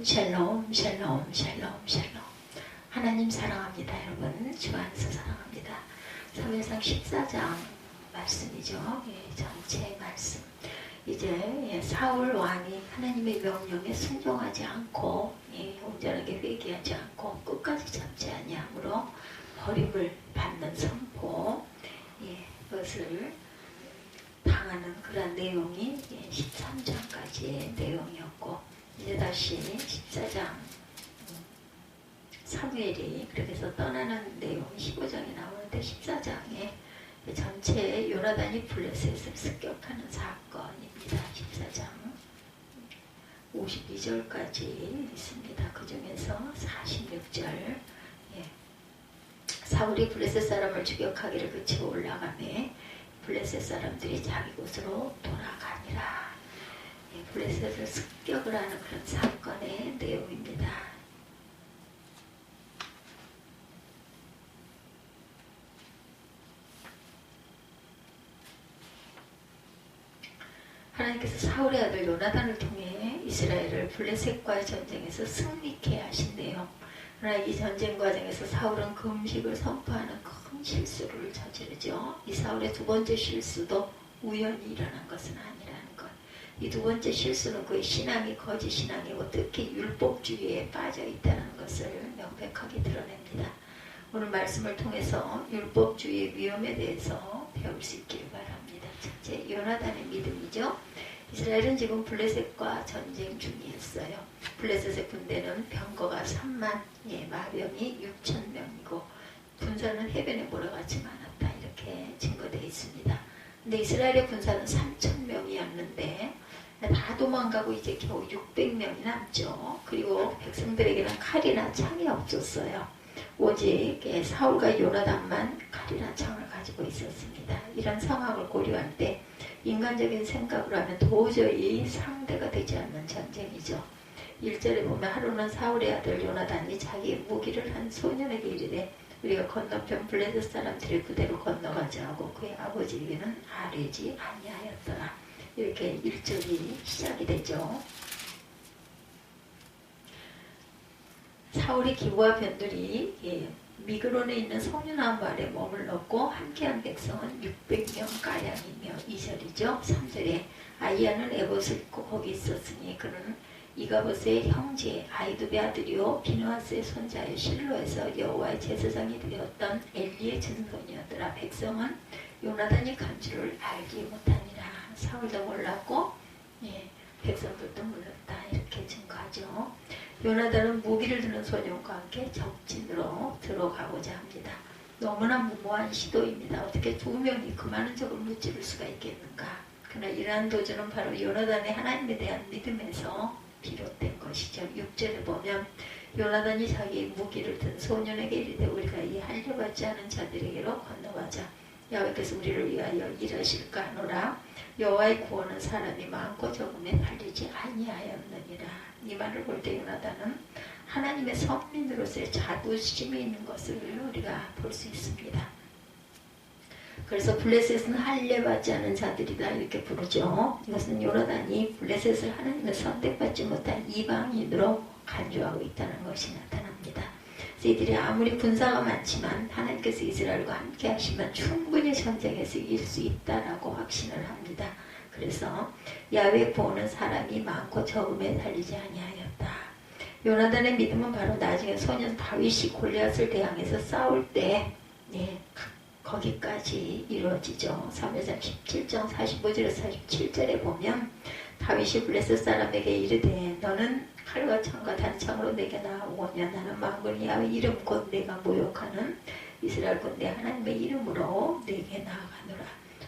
샬롬 샬롬 샬롬 샬롬. 하나님 사랑합니다. 여러분 주 안에서 사랑합니다. 사무엘상 14장 말씀이죠. 전체 말씀. 이제 사울 왕이 하나님의 명령에 순종하지 않고 온전하게 회개하지 않고 끝까지 참지 아니하므로 버림을 받는 선포, 그것을 당하는 그런 내용이 13장까지의 내용이었고, 이제 다시 14장 사무엘이 그렇게 해서 떠나는 내용이 15장에 나오는데 14장에 전체 요나단이 블레셋을 습격하는 사건입니다. 14장 52절까지 있습니다. 그 중에서 46절, 사울이 블레셋 사람을 추격하기를 그치고 올라가매 블레셋 사람들이 자기 곳으로 돌아가니라. 블레셋을 습격을 하는 그런 사건의 내용입니다. 하나님께서 사울의 아들 요나단을 통해 이스라엘을 블레셋과의 전쟁에서 승리케 하신대요. 그러나 이 전쟁 과정에서 사울은 금식을 선포하는 큰 실수를 저지르죠. 이 사울의 두 번째 실수도 우연히 일어난 것은 아니라는 것. 이 두 번째 실수는 그의 신앙이 거짓 신앙이고 특히 율법주의에 빠져 있다는 것을 명백하게 드러냅니다. 오늘 말씀을 통해서 율법주의의 위험에 대해서 배울 수 있기를 바랍니다. 첫째, 요나단의 믿음이죠. 이스라엘은 지금 블레셋과 전쟁 중이었어요. 블레셋의 군대는 병거가 3만, 마병이 6,000명이고 군사는 해변에 몰아가지 않았다, 이렇게 증거되어 있습니다. 근데 이스라엘의 군사는 3,000명이었는데 다 도망가고 이제 겨우 600명이 남죠. 그리고 백성들에게는 칼이나 창이 없었어요. 오직 사울과 요나단만 칼이나 창을 가지고 있었습니다. 이런 상황을 고려할 때 인간적인 생각으로 하면 도저히 상대가 되지 않는 전쟁이죠. 1절에 보면 하루는 사울의 아들 요나단이 자기의 무기를 한 소년에게 이르되 우리가 건너편 블레셋 사람들의 부대로 건너가자 하고 그의 아버지에게는 아뢰지 아니하였더라. 이렇게 1절이 시작이 되죠. 사울이 기부와 변들이 미그론에 있는 성류나무 아래 머물렀고 함께한 백성은 600명가량이며 2절이죠. 3절에 아이야는 에봇을 입고 거기 있었으니 그는 이가봇의 형제 아이두베 아들이요 비느하스의 손자여 실로에서 여호와의 제사장이 되었던 엘리의 증손이었더라. 백성은 요나단이 간 줄을 알지 못하니라. 사울도 몰랐고 백성들도 몰랐다, 이렇게 증거하죠. 요나단은 무기를 드는 소년과 함께 적진으로 들어가고자 합니다. 너무나 무모한 시도입니다. 어떻게 두 명이 그 많은 적을 무찌를 수가 있겠는가. 그러나 이러한 도전은 바로 요나단의 하나님에 대한 믿음에서 비롯된 것이죠. 6절에 보면 요나단이 자기 무기를 든 소년에게 이르되 우리가 이 할례받지 않은 자들에게로 건너가자. 여호와께서 우리를 위하여 일하실까 하노라. 여호와의 구원은 사람이 많고 적음에 달리지 아니하였느니라. 이 말을 볼 때 요나단은 하나님의 선민으로서의 자부심이 있는 것을 우리가 볼 수 있습니다. 그래서 블레셋은 할례받지 않은 자들이다, 이렇게 부르죠. 이것은 요나단이 블레셋을 하나님의 선택받지 못한 이방인으로 간주하고 있다는 것이 나타납니다. 이들이 아무리 군사가 많지만 하나님께서 이스라엘과 함께 하시면 충분히 전쟁에서 이길 수 있다라고 확신을 합니다. 그래서 야훼 구원은 사람이 많고 적음에 달리지 아니하였다. 요나단의 믿음은 바로 나중에 소년 다윗이 골리앗을 대항해서 싸울 때 거기까지 이루어지죠. 사무엘상 17장 45절에서 47절에 보면 다윗이 블레셋 사람에게 이르되 너는 칼과 창과 단창으로 내게 나아오거냐. 나는 만군의 야훼 이름 곧 내가 모욕하는 이스라엘 군대 하나님의 이름으로 내게 나아가노라.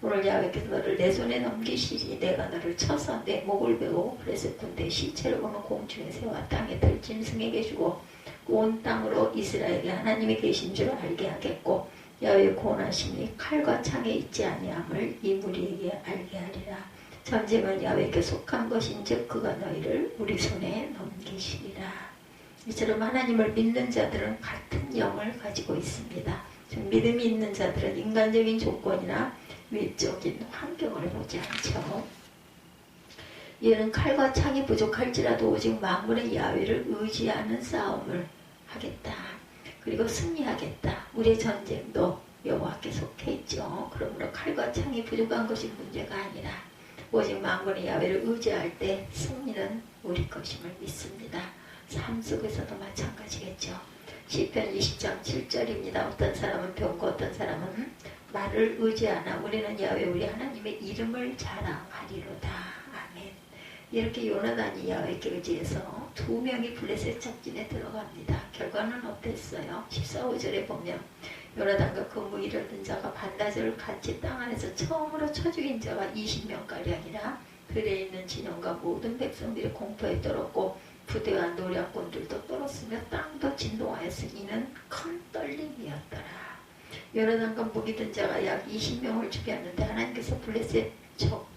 오늘 야훼께서 너를 내 손에 넘기시니 내가 너를 쳐서 내 목을 베고 블레셋 군대 시체를 보는 공중에 세워 땅에 들 짐승에게 주고 온 땅으로 이스라엘에 하나님이 계신 줄 알게 하겠고 야훼의 구원하심이 칼과 창에 있지 아니함을 이 무리에게 알게 하리라. 전쟁은 야훼께 속한 것인즉 그가 너희를 우리 손에 넘기시리라. 이처럼 하나님을 믿는 자들은 같은 영을 가지고 있습니다. 믿음이 있는 자들은 인간적인 조건이나 외적인 환경을 보지 않죠. 이는 칼과 창이 부족할지라도 오직 만군의 야훼를 의지하는 싸움을 하겠다. 그리고 승리하겠다. 우리의 전쟁도 여호와께 속해 있죠. 그러므로 칼과 창이 부족한 것이 문제가 아니라 오직 만군의 야훼를 의지할 때 승리는 우리 것임을 믿습니다. 삶 속에서도 마찬가지겠죠. 시편 20장 7절입니다. 어떤 사람은 병고 어떤 사람은 말을 의지하나 우리는 야훼 우리 하나님의 이름을 자랑하리로다. 아멘. 이렇게 요나단이 야훼께 의지해서 2명이 블레셋 작진에 들어갑니다. 결과는 어땠어요? 14~15절에 보면 요나단과 그 무기를 든 자가 반나절을 같이 땅 안에서 처음으로 쳐 죽인 자가 20명가량이라 들에 있는 진영과 모든 백성들이 공포에 떨었고 부대와 노략군들도 떨었으며 땅도 진동하였으니 이는 큰 떨림이었더라. 요나단과 무기 든 자가 약 20명을 죽였는데 하나님께서 블레셋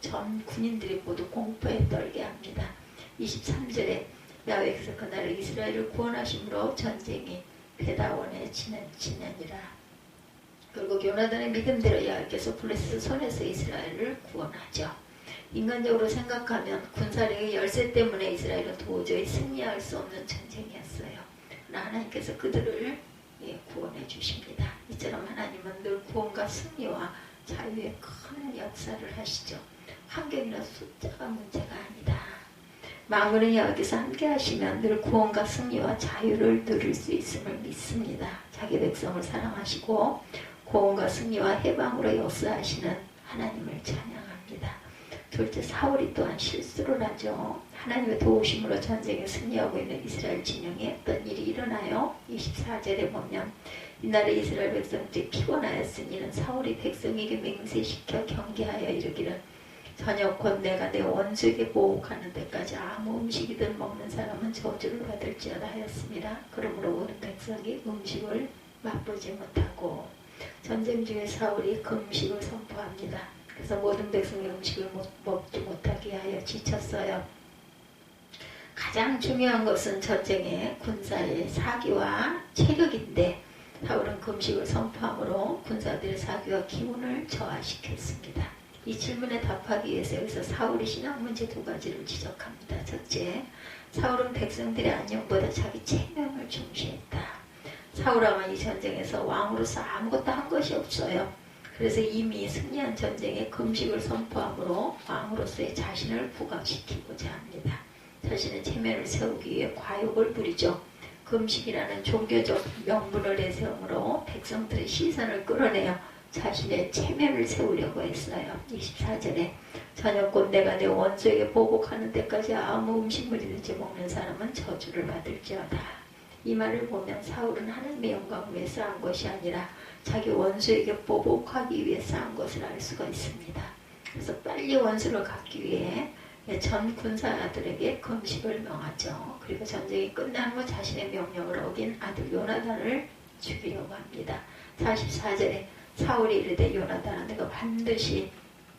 전 군인들이 모두 공포에 떨게 합니다. 23절에 야훼께서 그날을 이스라엘을 구원하심으로 전쟁이 베다원에 지나니라. 결국 요나단의 믿음대로 야훼께서 블레셋 손에서 이스라엘을 구원하죠. 인간적으로 생각하면 군사력의 열세 때문에 이스라엘은 도저히 승리할 수 없는 전쟁이었어요. 그러나 하나님께서 그들을 구원해 주십니다. 이처럼 하나님은 늘 구원과 승리와 자유의 큰 역사를 하시죠. 환경이나 숫자가 문제가 아니다. 만군의 야훼께서 함께 하시면 늘 구원과 승리와 자유를 누릴 수 있음을 믿습니다. 자기 백성을 사랑하시고 구원과 승리와 해방으로 역사하시는 하나님을 찬양합니다. 둘째, 사울이 또한 실수를 하죠. 하나님의 도우심으로 전쟁에 승리하고 있는 이스라엘 진영에 어떤 일이 일어나요. 24절에 보면 이날에 이스라엘 백성들이 피곤하였으니 이는 사울이 백성에게 맹세시켜 경계하여 이르기를 저녁 곧 내가 내 원수에게 보복하는 데까지 아무 음식이든 먹는 사람은 저주를 받을지어다 하였습니다. 그러므로 모든 백성이 음식을 맛보지 못하고 전쟁 중에 사울이 그 음식을 선포합니다. 그래서 모든 백성이 음식을 먹지 못하게 하여 지쳤어요. 가장 중요한 것은 전쟁의 군사의 사기와 체력인데 사울은 그 음식을 선포함으로 군사들의 사기와 기운을 저하시켰습니다. 이 질문에 답하기 위해서 여기서 사울의 신앙 문제 2가지를 지적합니다. 첫째, 사울은 백성들의 안녕보다 자기 체면을 중시했다. 사울왕은 이 전쟁에서 왕으로서 아무것도 한 것이 없어요. 그래서 이미 승리한 전쟁에 금식을 선포함으로 왕으로서의 자신을 부각시키고자 합니다. 자신의 체면을 세우기 위해 과욕을 부리죠. 금식이라는 종교적 명분을 내세우므로 백성들의 시선을 끌어내어 자신의 체면을 세우려고 했어요. 24절에 저녁 곧 내가 내 원수에게 보복하는 데까지 아무 음식물이든지 먹는 사람은 저주를 받을지어다. 이 말을 보면 사울은 하나님의 영광을 위해 쌓은 것이 아니라 자기 원수에게 보복하기 위해 쌓은 것을 알 수가 있습니다. 그래서 빨리 원수를 갚기 위해 전 군사들에게 금식을 명하죠. 그리고 전쟁이 끝난 후 자신의 명령을 어긴 아들 요나단을 죽이려고 합니다. 44절에 사울이 이르되 요나단아 내가 반드시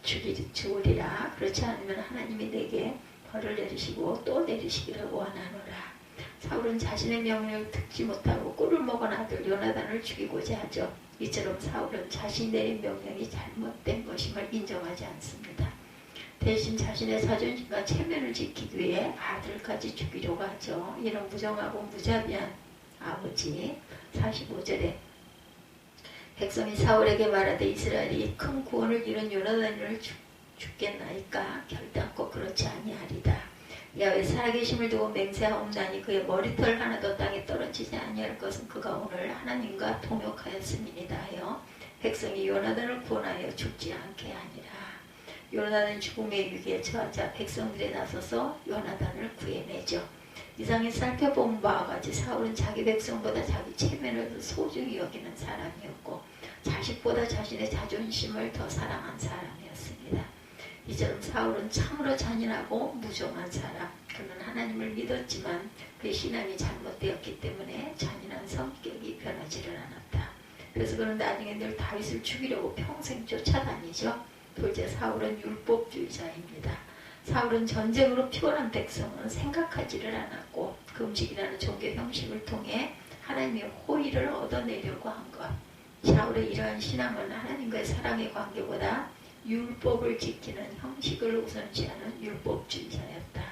죽으리라. 그렇지 않으면 하나님이 내게 벌을 내리시고 또 내리시기를 원하노라. 사울은 자신의 명령을 듣지 못하고 꿀을 먹은 아들 요나단을 죽이고자 하죠. 이처럼 사울은 자신이 내린 명령이 잘못된 것임을 인정하지 않습니다. 대신 자신의 자존심과 체면을 지키기 위해 아들까지 죽이려고 하죠. 이런 무정하고 무자비한 아버지. 45절에 백성이 사울에게 말하되 이스라엘이 큰 구원을 이룬 요나단을 죽겠나이까 결단코 그렇지 아니하리다. 야훼 살아계심을 두고 맹세하옵나니 그의 머리털 하나도 땅에 떨어지지 아니할 것은 그가 오늘 하나님과 동역하였음이니이다 하여 백성이 요나단을 구원하여 죽지 않게 하니라. 요나단은 죽음의 위기에 처하자 백성들이 나서서 요나단을 구해내죠. 이상에 살펴본 바와 같이 사울은 자기 백성보다 자기 체면을 더 소중히 여기는 사람이었고 자식보다 자신의 자존심을 더 사랑한 사람이었습니다. 이처럼 사울은 참으로 잔인하고 무정한 사람. 그는 하나님을 믿었지만 그의 신앙이 잘못되었기 때문에 잔인한 성격이 변하지를 않았다. 그래서 그는 나중에 늘 다윗을 죽이려고 평생 쫓아다니죠. 둘째, 사울은 율법주의자입니다. 사울은 전쟁으로 피곤한 백성은 생각하지를 않았고 금식이라는 종교 형식을 통해 하나님의 호의를 얻어내려고 한 것. 사울의 이러한 신앙은 하나님과의 사랑의 관계보다 율법을 지키는 형식을 우선시하는 율법주의자였다.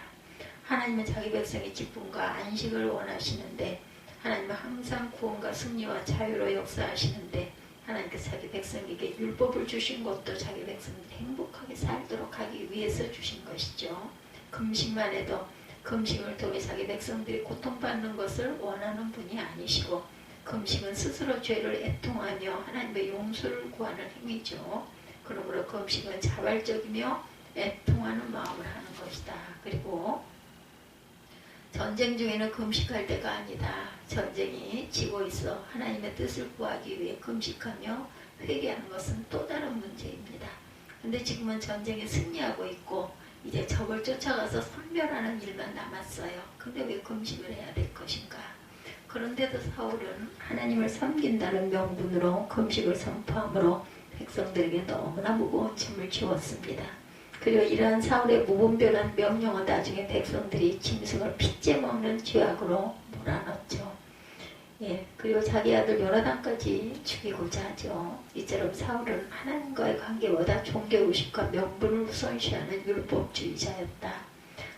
하나님은 자기 백성의 기쁨과 안식을 원하시는데 하나님은 항상 구원과 승리와 자유로 역사하시는데 하나님께서 자기 백성에게 율법을 주신 것도 자기 백성들이 행복하게 살도록 하기 위해서 주신 것이죠. 금식만 해도 금식을 통해 자기 백성들이 고통받는 것을 원하는 분이 아니시고 금식은 스스로 죄를 애통하며 하나님의 용서를 구하는 행위죠. 그러므로 금식은 자발적이며 애통하는 마음을 하는 것이다. 그리고 전쟁 중에는 금식할 때가 아니다. 전쟁이 지고 있어 하나님의 뜻을 구하기 위해 금식하며 회개하는 것은 또 다른 문제입니다. 근데 지금은 전쟁에 승리하고 있고 이제 적을 쫓아가서 선멸하는 일만 남았어요. 근데 왜 금식을 해야 될 것인가? 그런데도 사울은 하나님을 섬긴다는 명분으로 금식을 선포함으로 백성들에게 너무나 무거운 짐을 지웠습니다. 그리고 이러한 사울의 무분별한 명령은 나중에 백성들이 짐승을 핏째 먹는 죄악으로 몰아넣죠. 그리고 자기 아들 요나단까지 죽이고자 하죠. 이처럼 사울은 하나님과의 관계보다 종교의식과 명분을 우선시하는 율법주의자였다.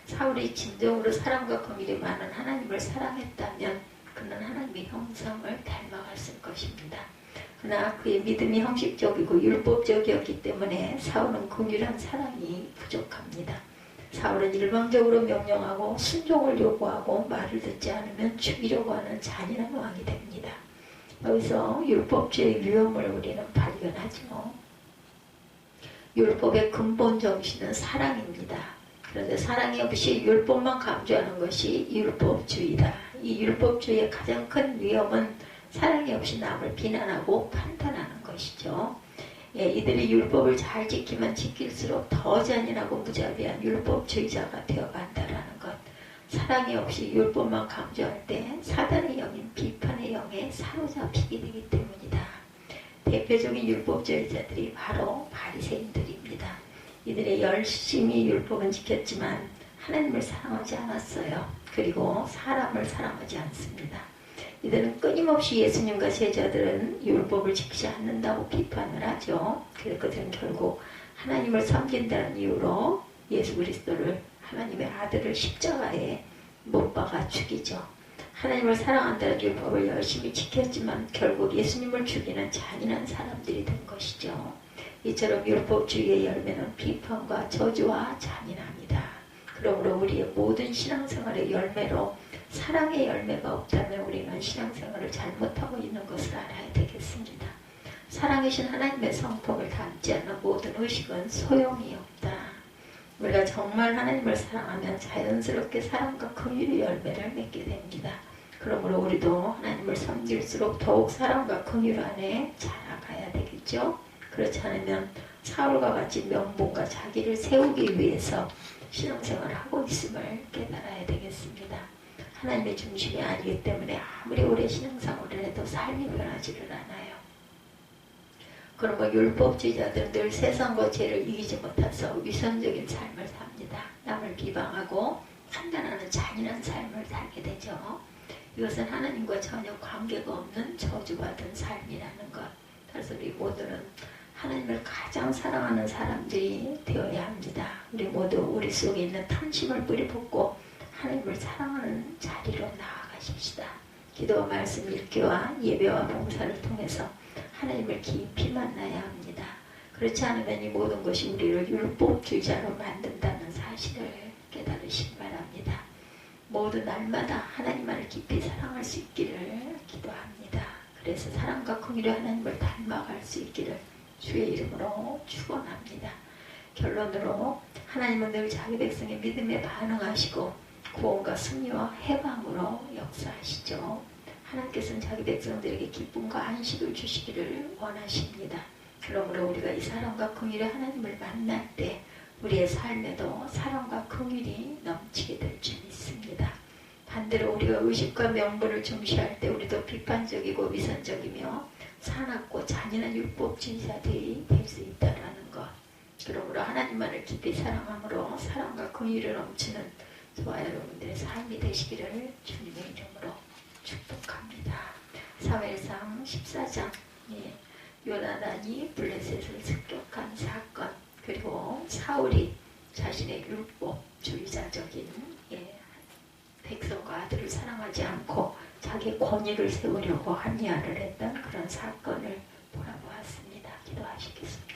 사울이 진정으로 사랑과 긍휼이 많은 하나님을 사랑했다면 그는 하나님의 형상을 닮아갔을 것입니다. 그러나 그의 믿음이 형식적이고 율법적이었기 때문에 사울은 긍휼한 사랑이 부족합니다. 사울은 일방적으로 명령하고 순종을 요구하고 말을 듣지 않으면 죽이려고 하는 잔인한 왕이 됩니다. 여기서 율법주의 위험을 우리는 발견하죠. 율법의 근본 정신은 사랑입니다. 그런데 사랑이 없이 율법만 강조하는 것이 율법주의다. 이 율법주의의 가장 큰 위험은 사랑이 없이 남을 비난하고 판단하는 것이죠. 이들이 율법을 잘 지키면 지킬수록 더 잔인하고 무자비한 율법주의자가 되어간다라는 것. 사랑이 없이 율법만 강조할 때 사단의 영인 비판의 영에 사로잡히게 되기 때문이다. 대표적인 율법주의자들이 바로 바리새인들입니다. 이들의 열심히 율법은 지켰지만 하나님을 사랑하지 않았어요. 그리고 사람을 사랑하지 않습니다. 이들은 끊임없이 예수님과 제자들은 율법을 지키지 않는다고 비판을 하죠. 그래서 그들은 결국 하나님을 섬긴다는 이유로 예수 그리스도를 하나님의 아들을 십자가에 못 박아 죽이죠. 하나님을 사랑한다는 율법을 열심히 지켰지만 결국 예수님을 죽이는 잔인한 사람들이 된 것이죠. 이처럼 율법주의의 열매는 비판과 저주와 잔인합니다. 그러므로 우리의 모든 신앙생활의 열매로 사랑의 열매가 없다면 우리는 신앙생활을 잘못하고 있는 것을 알아야 되겠습니다. 살아계신 하나님의 성품을 담지 않는 모든 의식은 소용이 없다. 우리가 정말 하나님을 사랑하면 자연스럽게 사랑과 긍휼의 열매를 맺게 됩니다. 그러므로 우리도 하나님을 섬길수록 더욱 사랑과 긍휼 안에 자라가야 되겠죠. 그렇지 않으면 사울과 같이 명분과 자기를 세우기 위해서 신앙생활을 하고 있음을 깨달아야 되겠습니다. 하나님의 중심이 아니기 때문에 아무리 오래 신앙생활을 해도 삶이 변하지를 않아요. 그러면 율법주의자들은 늘 세상과 죄를 이기지 못해서 위선적인 삶을 삽니다. 남을 비방하고 판단하는 잔인한 삶을 살게 되죠. 이것은 하나님과 전혀 관계가 없는 저주받은 삶이라는 것. 그래서 우리 모두는 하나님을 가장 사랑하는 사람들이 되어야 합니다. 우리 모두 우리 속에 있는 탐심을 뿌리뽑고 하나님을 사랑하는 자리로 나아가십시다. 기도와 말씀 읽기와 예배와 봉사를 통해서 하나님을 깊이 만나야 합니다. 그렇지 않으면 이 모든 것이 우리를 율법주의자로 만든다는 사실을 깨달으시기 바랍니다. 모두 날마다 하나님만을 깊이 사랑할 수 있기를 기도합니다. 그래서 사랑과 긍휼의 하나님을 닮아갈 수 있기를 주의 이름으로 축원합니다. 결론으로 하나님은 늘 자기 백성의 믿음에 반응하시고 구원과 승리와 해방으로 역사하시죠. 하나님께서는 자기 백성들에게 기쁨과 안식을 주시기를 원하십니다. 그러므로 우리가 이 사랑과 긍휼의 하나님을 만날 때 우리의 삶에도 사랑과 긍휼이 넘치게 될 줄 믿습니다. 반대로 우리가 의식과 명분을 중시할 때 우리도 비판적이고 위선적이며 사납고 잔인한 율법주의자들이 될 수 있다는 것. 그러므로 하나님만을 깊이 사랑함으로 사랑과 긍휼이 넘치는 저와 여러분들의 삶이 되시기를 주님의 이름으로 축복합니다. 사무엘상 14장 요나단이 블레셋을 습격한 사건, 그리고 사울이 자신의 율법주의자적인 백성과 아들을 사랑하지 않고 자기 권위를 세우려고 합리화를 했던 그런 사건을 보아보았습니다. 기도하시겠습니다.